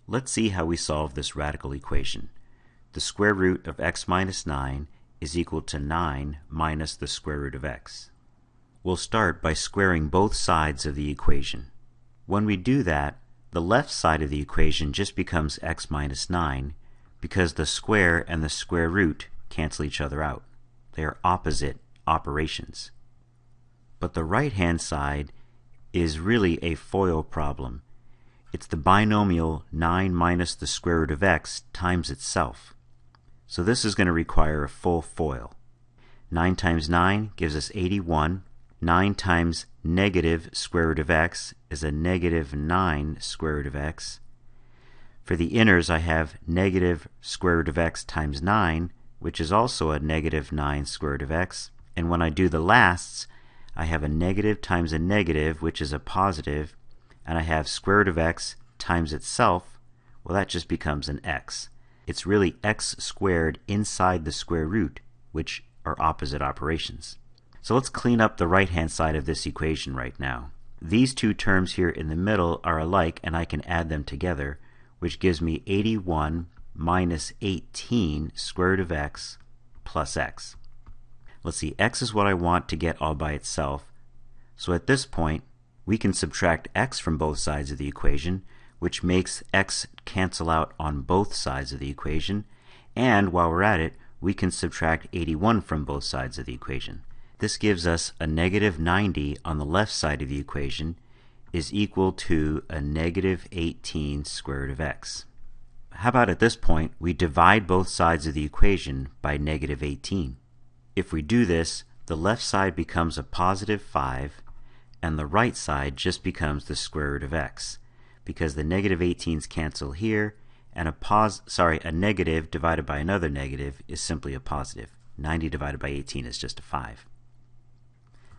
Let's see how we solve this radical equation. The square root of x minus 9 is equal to 9 minus the square root of x. We'll start by squaring both sides of the equation. When we do that, the left side of the equation just becomes x minus 9 because the square and the square root cancel each other out. They are opposite operations. But the right-hand side is really a FOIL problem. It's the binomial 9 minus the square root of x times itself. So this is going to require a full FOIL. 9 times 9 gives us 81. 9 times negative square root of x is a negative 9 square root of x. For the inners, I have negative square root of x times 9, which is also a negative 9 square root of x. And when I do the lasts, I have a negative times a negative, which is a positive, and I have square root of x times itself. Well, that just becomes an x. It's really x squared inside the square root, which are opposite operations. So let's clean up the right-hand side of this equation right now. These two terms here in the middle are alike, and I can add them together, which gives me 81 minus 18 square root of x plus x. Let's see, x is what I want to get all by itself. So at this point, we can subtract x from both sides of the equation, which makes x cancel out on both sides of the equation. And while we're at it, we can subtract 81 from both sides of the equation. This gives us a negative 90 on the left side of the equation is equal to a negative 18 square root of x. How about at this point, we divide both sides of the equation by negative 18. If we do this, the left side becomes a positive 5, and the right side just becomes the square root of x, because the negative 18s cancel here, and a negative divided by another negative is simply a positive. 90 divided by 18 is just a 5.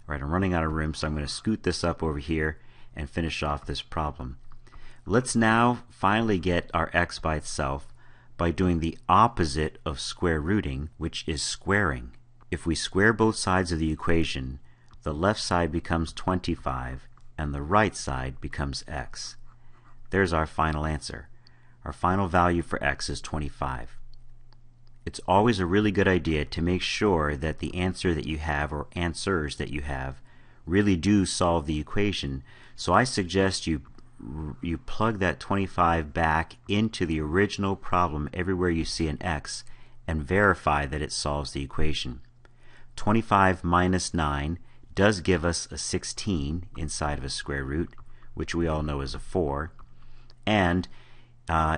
All right, I'm running out of room, so I'm going to scoot this up over here and finish off this problem. Let's now finally get our x by itself by doing the opposite of square rooting, which is squaring. If we square both sides of the equation, the left side becomes 25 and the right side becomes x. There's our final answer. Our final value for x is 25. It's always a really good idea to make sure that the answer that you have, or answers that you have, really do solve the equation. So I suggest you plug that 25 back into the original problem everywhere you see an x and verify that it solves the equation. 25 minus 9 does give us a 16 inside of a square root, which we all know is a 4. And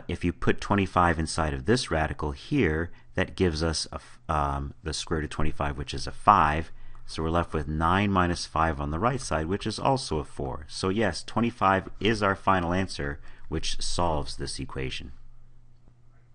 if you put 25 inside of this radical here, that gives us the square root of 25, which is a 5. So we're left with 9 minus 5 on the right side, which is also a 4. So yes, 25 is our final answer, which solves this equation.